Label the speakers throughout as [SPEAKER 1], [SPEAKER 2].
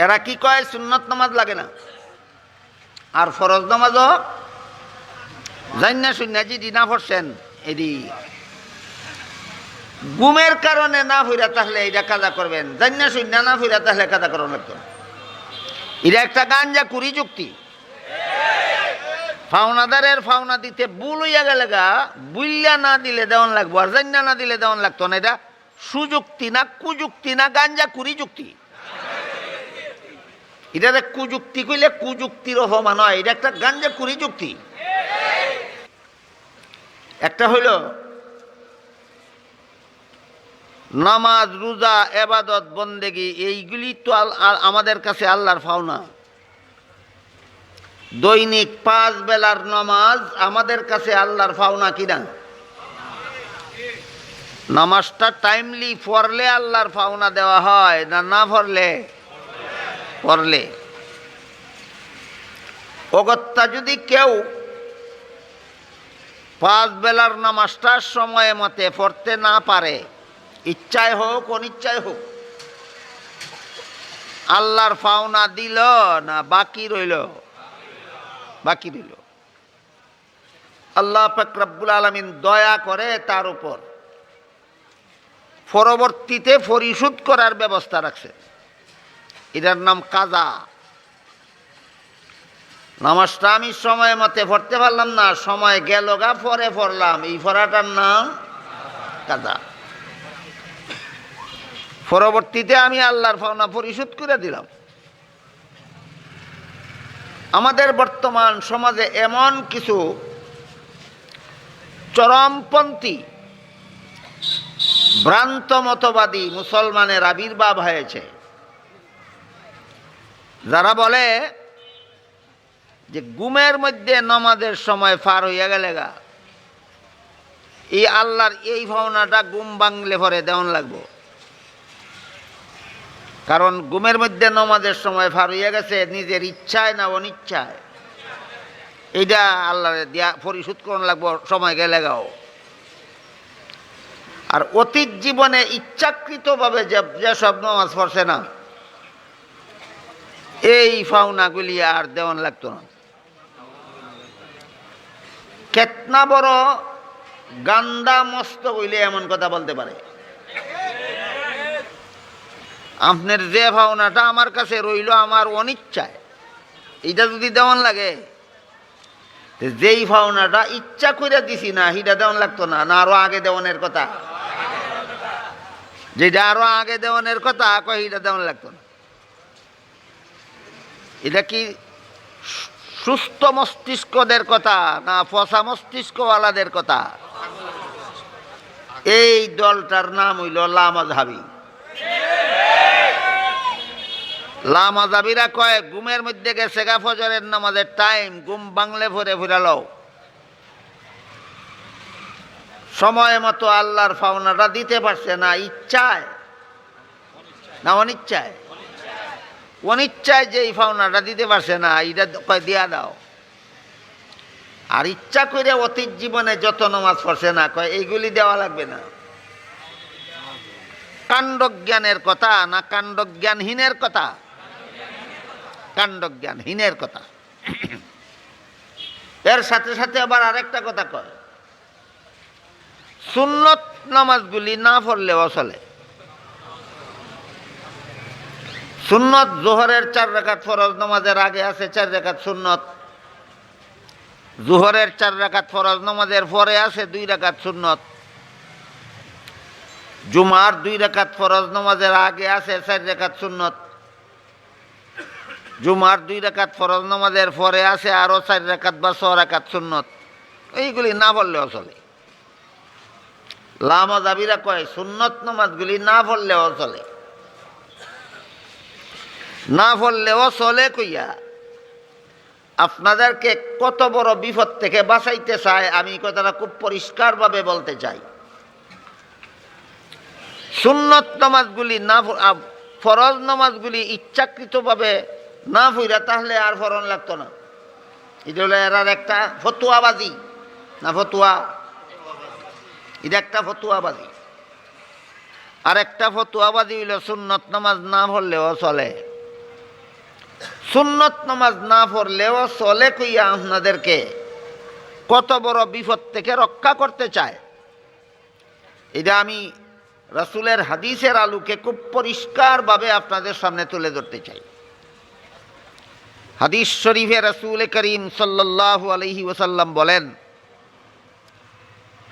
[SPEAKER 1] এরা কি কয় সুন্নত নামাজ লাগে না, আর ফরজ নামাজও জান্না শুননা যদি না পড়ছেন এদি গুমের কারণে না ফিরা তাহলে এটা কাজা করবেন, জান্না শুননা না ফিরা তাহলে কাজা করানো লাগতো না। এটা একটা গাঞ্জা কুড়ি যুক্তি। ফাওনাদারের ফাওনা দিতে ভুল হইয়া গেলে গা বুইল্লা না দিলে দেওয়ান লাগবো, আর জান্না না দিলে দেওয়ান লাগতো না। এটা সুযুক্তি না কুযুক্তি না গাঞ্জা কুড়ি যুক্তি। এটা কুযুক্তি কইলে কুযুক্তির অপমান হয়, এটা একটা গাঞ্জা কুড়ি যুক্তি। একটা হইল নামাজ রোজা এবাদত বন্দেগি, এইগুলি তো আমাদের কাছে আল্লাহর পাওনা। দৈনিক 5 বেলার নামাজ আমাদের কাছে আল্লাহর পাওনা কিনা? নামাজটা টাইমলি পড়লে আল্লাহর পাওনা দেওয়া হয় না, না পড়লে? পড়লে। অগত্যা যদি কেউ 5 বেলার নামাজটা সময় মতে পড়তে না পারে, ইচ্ছায় হোক অনিচ্ছায় হোক, আল্লাহর পাওনা দিল না বাকি রইল? বাকি রইল। আল্লাহ পাক রব্বুল আলামিন দয়া করে তার উপর পরবর্তীতে পরিশোধ করার ব্যবস্থা রাখছে, এটার নাম কাজা। নামাজটা আমি সময় মতে পড়তে পারলাম না, সময় গেল গা পরে পড়লাম, এই পড়াটার নাম কাজা। পরবর্তীতে আমি আল্লাহর পাওনা পরিশোধ করে দিলাম। আমাদের বর্তমান সমাজে এমন কিছু চরমপন্থী ভ্রান্ত মতবাদী মুসলমানের আবির্ভাব হয়েছে, যারা বলে যে ঘুমের মধ্যে নামাজের সময় পার হইয়া গেলে গা এই আল্লাহর এই ভাবনাটা ঘুম ভাঙলে পরে দেওয়ান লাগবো, কারণ ঘুমের মধ্যে নামাজের সময় পার হইয়া গেছে নিজের ইচ্ছায় না অনিচ্ছায়, এইটা আল্লাহর দিয়া পরিশোধ করন লাগবো সময় গেলে গাও। আর অতীত জীবনে ইচ্ছাকৃতভাবে যেসব নামাজ পড়ছে না, এই ফাওনাগুলি আর দেওয়ান লাগতো না। কেতনা বড় গান্দা মস্ত হইলে এমন কথা বলতে পারে? আপনার যে ভাওনাটা আমার কাছে রইল আমার অনিচ্ছায়, এইটা যদি দেওয়ান লাগে, যেই ভাওনাটা ইচ্ছা করে দিছি না সেটা দেওয়ান লাগতো না, না আরো আগে দেওয়ানের কথা? যেটা আরো আগে দেওয়ানের কথা কয় এটা দেওয়ান লাগতো না। এটা কি সুস্থ মস্তিষ্কদের কথা না ফসা মস্তিষ্কওয়ালাদের কথা? এই দলটার নাম হইল লামাযহাবী। লামাযহাবীরা কয় ঘুমের মধ্যে গেছে গা ফজরের নামাজের টাইম, ঘুম বাংলে ভরে ফিরালো, সময় মতো আল্লাহর পাওনাটা দিতে পারছে না, ইচ্ছায় না অনিচ্ছায়? অনিচ্ছায় যে এই পাওনাটা দিতে পারছে না এটা কয় দিয়া দাও। আর ইচ্ছা করে অতীত জীবনে যত নামাজ পড়ছে না কয় এইগুলি দেওয়া লাগবে না। কাণ্ডজ্ঞানের কথা না কাণ্ডজ্ঞানহীনের কথা? কাণ্ডজ্ঞানহীনের কথা। এর সাথে সাথে আবার আরেকটা কথা কয়, সুন্নত নামাজগুলি না পড়লেও চলে। সুন্নত জোহরের 4 রাকাত ফরজ নামাজের আগে আছে 4 রাকাত সুন্নত, জোহরের 4 রাকাত ফরজ নামাজের পরে আছে 2 রাকাত সুন্নত, জুমার 2 রাকাত ফরজ নামাজের আগে আছে 4 রাকাত সুন্নত, জুমার 2 রাকাত ফরজ নামাজের পরে আছে আরো 4 রাকাত বা 6 রাকাত সুন্নত। এইগুলি না পড়লেও চলে। লামাযহাবীরা কয় সুন্নত নামাজগুলি না পড়লেও চলে। না পড়লেও চলে কইয়া আপনাদেরকে কত বড় বিপদ থেকে বাঁচাইতে চায় আমি কথাটা খুব পরিষ্কারভাবে বলতে চাই। সুন্নত নামাজগুলি না, ফরজ নামাজগুলি ইচ্ছাকৃতভাবে না পড়া তাহলে আর ফরন লাগতো না। এটা হলো এরার একটা ফতুয়াবাজি না ফতুয়া, এটা একটা ফতুয়াবাজি। আর একটা ফতুয়াবাজি হইল সুন্নত নামাজ না পড়লেও চলে। সুন্নত নামাজ না পড়লেও চলে কইয়া আপনাদেরকে কত বড় বিপদ থেকে রক্ষা করতে চায়, এটা আমি রাসূলের হাদিসের আলোকে খুব পরিষ্কারভাবে আপনাদের সামনে তুলে ধরতে চাই। হাদিস শরীফে রাসূল করিম সাল্লাল্লাহু আলাইহি ওয়াসাল্লাম বলেন,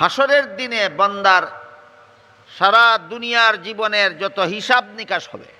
[SPEAKER 1] হাসরের দিনে বান্দার সারা দুনিয়ার জীবনের যত হিসাব নিকাশ হবে,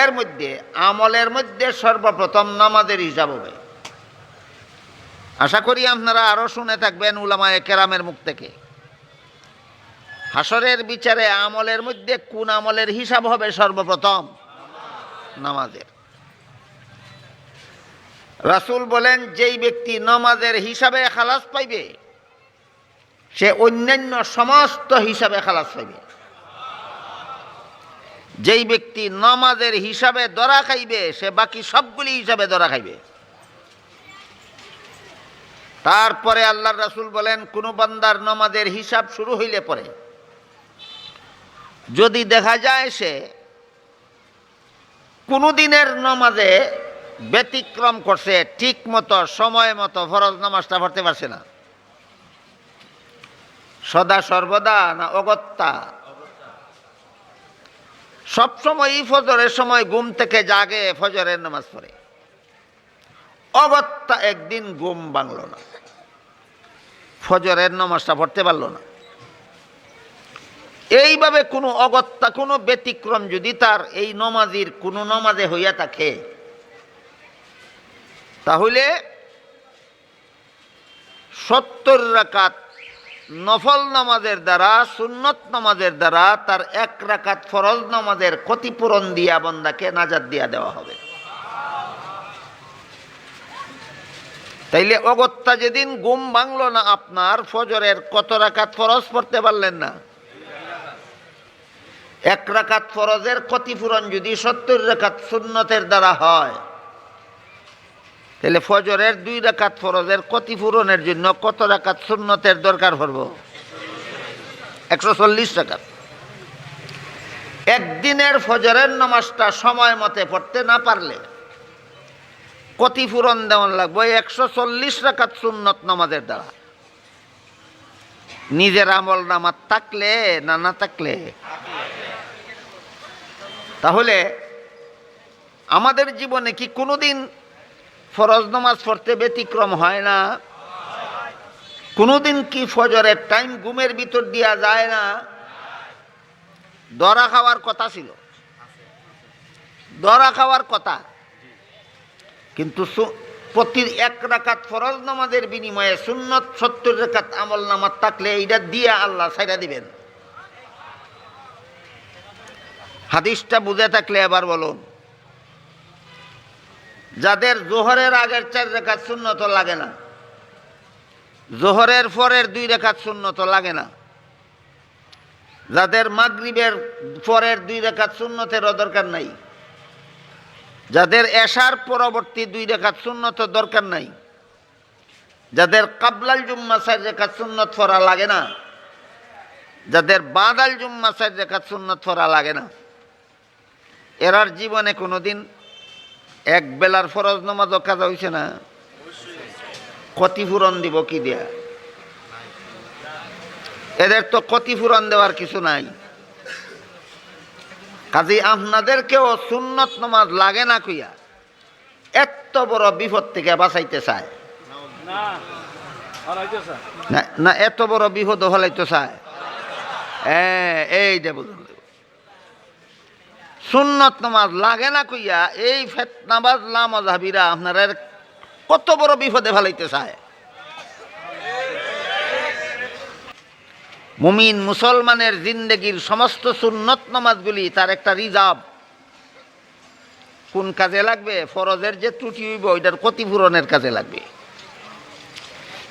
[SPEAKER 1] এর মধ্যে আমলের মধ্যে সর্বপ্রথম নামাজের হিসাব হবে। আশা করি আপনারা আরও শুনে থাকবেন উলামায়ে কেরামের মুখ থেকে। হাসরের বিচারে আমলের মধ্যে কোন আমলের হিসাব হবে? সর্বপ্রথম নামাজের। রাসূল বলেন, যেই ব্যক্তি নামাজের হিসাবে খালাস পাইবে সে অন্যান্য সমস্ত হিসাবে খালাস পাইবে। যেই ব্যক্তি নামাজের হিসাবে ধরা খাইবে সে বাকি সবগুলি হিসাবে ধরা খাইবে। তারপরে আল্লাহর রাসূল বলেন, কোন বান্দার নামাজের হিসাব শুরু হইলে পরে যদি দেখা যায় সে কোনো দিনের নামাজে ব্যতিক্রম করছে, ঠিক মতো সময় মতো ফরজ নামাজটা পড়তে পারছে না, সদা সর্বদা না অগত্যা সবসময়ই ফজরের সময় ঘুম থেকে জাগে, ফজরের নামাজ পড়ে, অগত্যা একদিন ঘুম ভাঙল না, ফজরের নামাজটা পড়তে পারল না, এইভাবে কোনো অগত্যা কোনো ব্যতিক্রম যদি তার এই নমাজির কোনো নমাজে হইয়া থাকে, তাহলে 70 রাকাত নফল নামাজের দ্বারা, সুন্নত নামাজের দ্বারা তার 1 রাকাত ফরজ নামাজের ক্ষতিপূরণ দিয়া বান্দাকে নাজাত দিয়া দেওয়া হবে। তাইলে অগত্যা যেদিন ঘুম ভাঙল না আপনার, ফজরের কত রাকাত ফরজ পড়তে পারলেন না, 1 রাকাত ফরজের ক্ষতিপূরণ যদি 70 রাকাত সুন্নতের দ্বারা হয়, তাহলে ফজরের 2 রাকাত ফরজের ক্ষতিপূরণের জন্য কত রাকাত সুন্নতের দরকার পড়ব? 140 রাকাত। একদিনের ফজরের নামাজটা সময় মতে পড়তে না পারলে ক্ষতিপূরণ দেওয়ান লাগবে 140 রাকাত সুন্নত নামাজের দ্বারা। নিজের আমল নামাজ থাকলে না না থাকলে। তাহলে আমাদের জীবনে কি কোনোদিন ফরজ নামাজ পড়তে ব্যতিক্রম হয় না? কোনোদিন কি ফজরের টাইম ঘুমের ভিতর দিয়া যায় না? ধরা খাওয়ার কথা ছিল, ধরা খাওয়ার কথা, কিন্তু প্রতি 1 রাকাত ফরজ নামাজের বিনিময়ে সুন্নত 70 রাকাত আমল নামাজ থাকলে এইটা দিয়ে আল্লাহ ছাইড়া দিবেন। হাদিসটা বুঝে থাকলে এবার বলুন, যাদের জোহরের আগের 4 রাকাত সুন্নত লাগে না, জোহরের পরের 2 রাকাত সুন্নত লাগে না, যাদের মাগরিবের পরের 2 রাকাত সুন্নতেরও দরকার নাই, যাদের এশার পরবর্তী 2 রাকাত সুন্নতের দরকার নাই, যাদের কাবলাল জুম্মা 4 রাকাত সুন্নত পড়া লাগে না, যাদের বাদাল জুম্মা 4 রাকাত সুন্নত পড়া লাগে না, এরার জীবনে কোনোদিন এক বেলার ফরজ নামাজও কাজা হইছে না? ক্ষতিপূরণ দিব কি দিয়া? এদের তো ক্ষতিপূরণ দেওয়ার কিছু নাই। কাজী আপনাদেরকেও সুন্নত নামাজ লাগে না কইয়া এত বড় বিপদ থেকে বাঁচাইতে চায় না, এত বড় বিপদ হলাইতে চায়। এইটা বুঝুন, সুন্নত নামাজ লাগে না কইয়া এই ফিতনাবাজ লামাযহাবীরা আপনারা কত বড় বিপদে ফেলাইতে চায়। মুমিন মুসলমানের জিন্দেগির সমস্ত সুন্নত নামাজগুলি তার একটা রিজার্ভ। কোন কাজে লাগবে? ফরজের যে ত্রুটি হইব ওইটার ক্ষতিপূরণের কাজে লাগবে।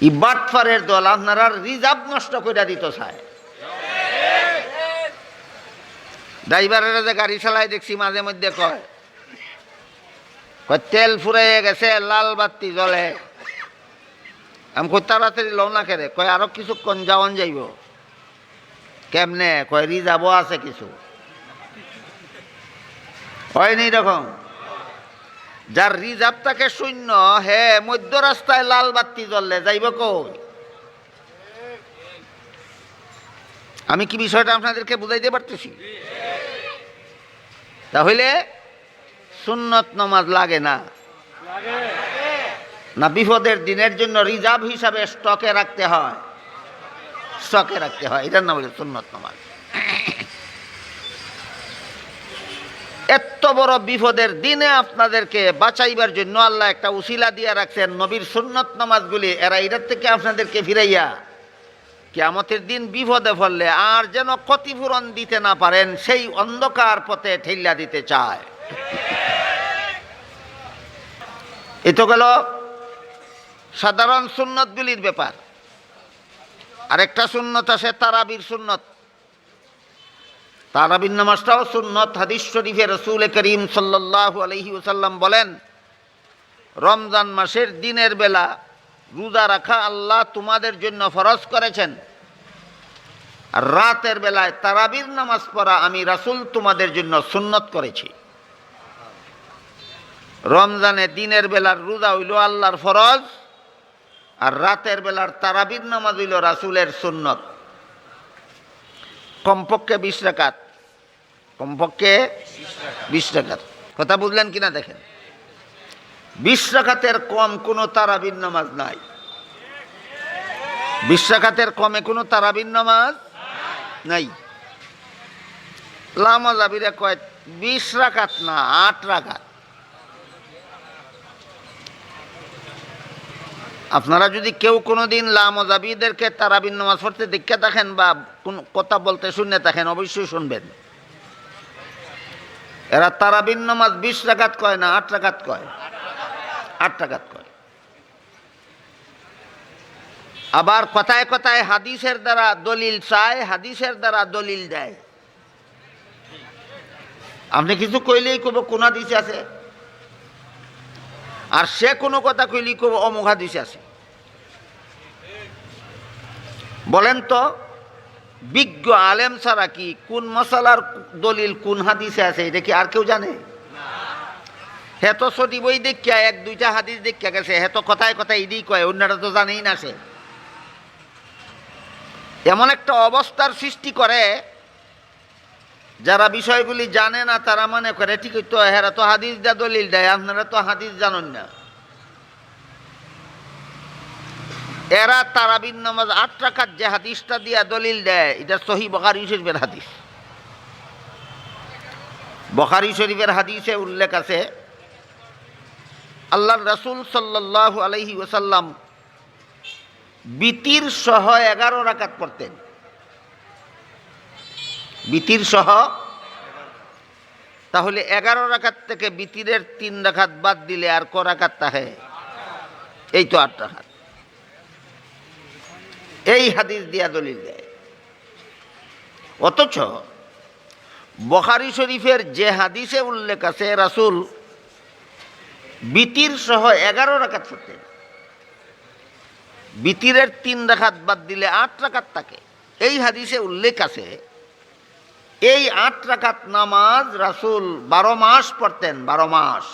[SPEAKER 1] এই বাটফারের দল আপনারা রিজার্ভ নষ্ট করে দিতে চায়। ড্রাইভারেরা যে গাড়ি চালায় দেখছি মাঝে মধ্যে কয় তেল ফুরাইয়ে গেছে, লাল বাতি জ্বলে। আমি কই তাড়াতাড়ি লও না কেরে? কয় আরো কিছুক্ষণ যাওয়ান যাইব। কেমনে? কয় রিজার্ভও আছে কিছু। হয়নি এরকম? যার রিজার্ভ থাকে শূন্য, হে মধ্য রাস্তায় লাল বাতি জ্বললে যাইব কই? আমি কি বিষয়টা আপনাদেরকে বুঝাইতে পারতেছি? তাহলে সুন্নত নামাজ লাগে না, না বিপদের দিনের জন্য রিজার্ভ হিসাবে স্টকে রাখতে হয়? স্টকে রাখতে হয়, এটার নাম হলো সুন্নত নামাজ। এত বড় বিপদের দিনে আপনাদেরকে বাঁচাইবার জন্য আল্লাহ একটা উসিলা দিয়ে রাখছেন, নবীর সুন্নত নামাজগুলি। এরা এটার থেকে আপনাদেরকে ফিরাইয়া কিয়ামতের দিন বিপদে পড়লে আর যেন ক্ষতিপূরণ দিতে না পারেন, সেই অন্ধকার পথে ঠেল্লা দিতে চায়। এ তো গেল সাধারণ সুন্নতগুলির ব্যাপার। আরেকটা সুন্নত আছে তারাবির সুন্নত। তারাবির নামাজটাও সুন্নত। হাদিস শরীফে রাসূল করিম সাল্লাল্লাহু আলাইহি ওয়াসাল্লাম বলেন, রমজান মাসের দিনের বেলা রোজা রাখা আল্লাহ তোমাদের জন্য ফরজ করেছেন, আর রাতের বেলায় তারাবির নামাজ পড়া আমি রাসূল তোমাদের জন্য সুন্নত করেছি। রমজানে দিনের বেলার রোজা হইল আল্লাহর ফরজ, আর রাতের বেলার তারাবির নামাজ হইল রাসূলের সুন্নত। কমপক্ষে 20 রাকাত, কমপক্ষে 20 রাকাত। কথা বুঝলেন কিনা দেখেন, 20 রাকাতের কম কোনো তারাবির নামাজ নাই। 20 রাকাতের কমে কোনো তারাবির নামাজ নাই। লামাজাবিরে কয় 20 রাকাত না, 8 রাকাত। আপনারা যদি কেউ কোনোদিন লামাজাবিদেরকে তারাবির নামাজ পড়তে দেখে থাকেন বা কোন কথা বলতে শুনে থাকেন, অবশ্যই শুনবেন। এরা তারাবির নামাজ 20 রাকাত কয় না, 8 রাকাত কয়, 8 রাকাত কয়। আবার কথায় কথায় হাদিসের দ্বারা দলিল চায়, হাদিসের দ্বারা দলিল দেয়। আপনি কিছু কইলেই কব কোন হাদিসে আছে, আর সে কোনো কথা কইলেই কব অমুক হাদিসে আছে। বলেন তো, বিজ্ঞ আলেম ছাড়া কি কোন মশালার দলিল কোন হাদিসে আছে এটা কি আর কেউ জানে? হে তো সটি বই দেখিয়া 1-2টা হাদিস দেখিয়া গেছে, হে তো কথায় কথায় ইডি কয়, অন্যরা তো জানেই না। সে এমন একটা অবস্থার সৃষ্টি করে, যারা বিষয়গুলি জানে না তারা মনে করে ঠিকই তো, হেরা তো হাদিস দা দলিল দেয়, আপনারা তো হাদিস জানেন না। এরা তারাবির নামাজ 8 রাকাত যে হাদিসটা দিয়া দলিল দেয়, এটা সহিহ বুখারী শরীফের হাদিস। বুখারী শরীফের হাদিসে উল্লেখ আছে, আল্লাহর রাসূল সাল্লাল্লাহু আলাইহি ওয়াসাল্লাম বিতির সহ 11 রাকাত পড়তেন। বিতির সহ, তাহলে 11 রাকাত থেকে বিতিরের 3 রাকাত বাদ দিলে আর ক রাকাত থাকে? এই তো 8 রাকাত। এই হাদিস দিয়া দলিল দেয়। অথচ বুখারী শরীফের যে হাদিসে উল্লেখ আছে রাসূল বিতির সহ 11 রাকাত পড়তেন, বিতিরের 3 রাকাত বাদ দিলে 8 রাকাত থাকে। এই হাদিসে উল্লেখ আছে এই 8 রাকাত নামাজ রাসূল 12 মাস পড়তেন। 12 মাস।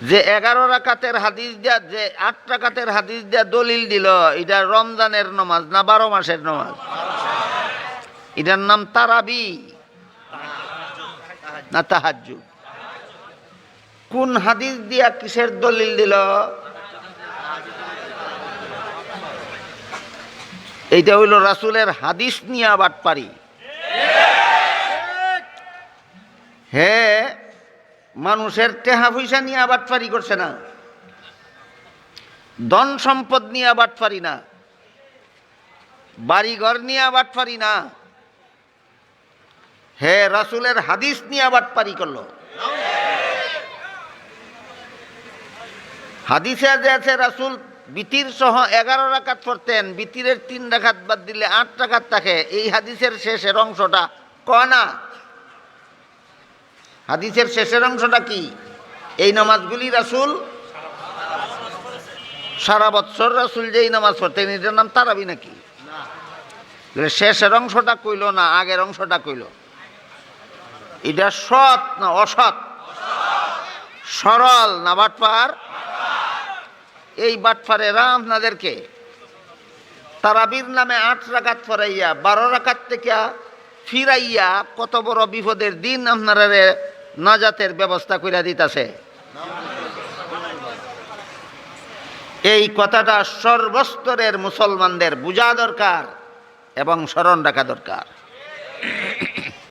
[SPEAKER 1] যে 11 রাকাতের হাদিস দিয়া, যে 8 রাকাতের হাদিস দিয়া দলিল দিল, এটা রমজানের নামাজ না 12 মাসের নামাজ? এটার নাম তারাবি না তাহাজ্জুদ? কোন হাদিস দিয়া কিসের দলিল দিল? এইটা হইল রাসূলের হাদিস নিয়ে বাটপারি। হে মানুষের টেহা পয়সা নিয়ে বাটপারি করছে না, ধন সম্পদ নিয়ে বাটপারি না, বাড়িঘর নিয়ে বাটপারি না, হে রাসূলের হাদিস নিয়ে বাটপারি করলো। হাদিসে যে আছে রাসূল বিতির সহ 11 রাকাত পড়তেন, বিতিরের 3 রাকাত বাদ দিলে 8 রাকাত থাকে। এই হাদিসের শেষের অংশটা কয় না? হাদিসের শেষের অংশটা কি? এই নামাজগুলি রাসূল সারা বছর রাসূল যেই নামাজ পড়তেন, এটার নাম তারাবি নাকি? শেষের অংশটা কইল না আগের অংশটা কইল? এটা সৎ না অসৎ, সরল না বাটপার? এই বাটপারেরা আপনাদেরকে তারাবির নামে 8 রাকাত পড়াইয়া 12 রাকাত থেকে ফিরাইয়া কত বড় বিপদের দিন আপনারা নাজাতের ব্যবস্থা কইরা দিতেছে। এই কথাটা সর্বস্তরের মুসলমানদের বোঝা দরকার এবং স্মরণ রাখা দরকার।